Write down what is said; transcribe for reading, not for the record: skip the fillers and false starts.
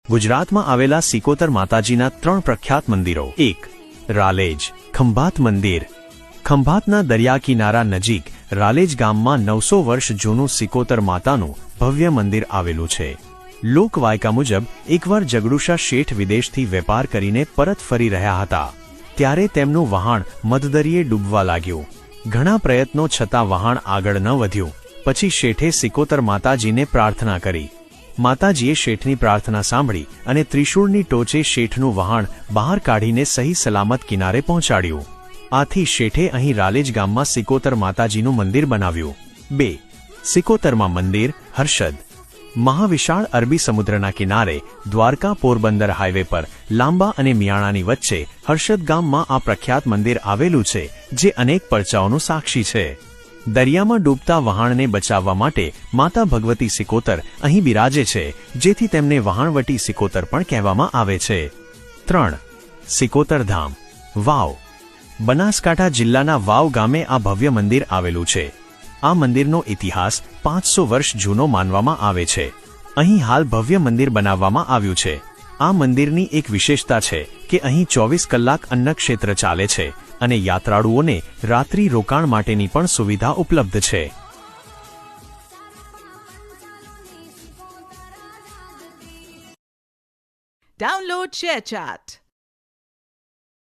ગુજરાતમાં આવેલા સિકોતર માતાજીના 3 પ્રખ્યાત મંદિરો. 1. રાલેજ ખંભાત મંદિર. ખંભાતના દરિયા કિનારા નજીક રાલેજ ગામમાં 900 વર્ષ જૂનું સિકોતર માતાનું ભવ્ય મંદિર આવેલું છે. લોકવાયકા મુજબ એકવાર જગડુશા શેઠ વિદેશથી વેપાર કરીને પરત ફરી રહ્યા હતા, ત્યારે તેમનું વહાણ મધદરિયે ડૂબવા લાગ્યું. ઘણા પ્રયત્નો છતાં વહાણ આગળ ન વધ્યું. પછી શેઠે સિકોતર માતાજીને પ્રાર્થના કરી. માતાજીએ શેઠની પ્રાર્થના સાંભળી અને ત્રિશૂળની ટોચે શેઠનું વહાણ બહાર કાઢીને સહી સલામત કિનારે પહોંચાડ્યું. આથી શેઠે અહીં રાલેજ ગામમાં સિકોતર માતાજીનું મંદિર બનાવ્યું. 2. સિકોતરમાં મંદિર હર્ષદ. મહાવિશાળ અરબી સમુદ્રના કિનારે દ્વારકા પોરબંદર હાઈવે પર લાંબા અને મિયાણાની વચ્ચે હર્ષદ ગામમાં આ પ્રખ્યાત મંદિર આવેલું છે, જે અનેક પરચાઓનું સાક્ષી છે. દરિયામાં ડૂબતા વહાણને બચાવવા માટે માતા ભગવતી સિકોતર અહીં બિરાજે છે, જેથી તેમને વહાણવટી સિકોતર પણ કહેવામાં આવે છે. 3. સિકોતર ધામ વાવ. બનાસકાંઠા જિલ્લાના વાવ ગામે આ ભવ્ય મંદિર આવેલું છે. આ મંદિરનો ઇતિહાસ 500 વર્ષ જૂનો માનવામાં આવે છે. અહીં હાલ ભવ્ય મંદિર બનાવવામાં આવ્યું છે. આ મંદિરની એક વિશેષતા છે કે અહીં 24 કલાક અન્નક્ષેત્ર ચાલે છે અને યાત્રાળુઓને રાત્રિ રોકાણ માટેની પણ સુવિધા ઉપલબ્ધ છે. Download ShareChat.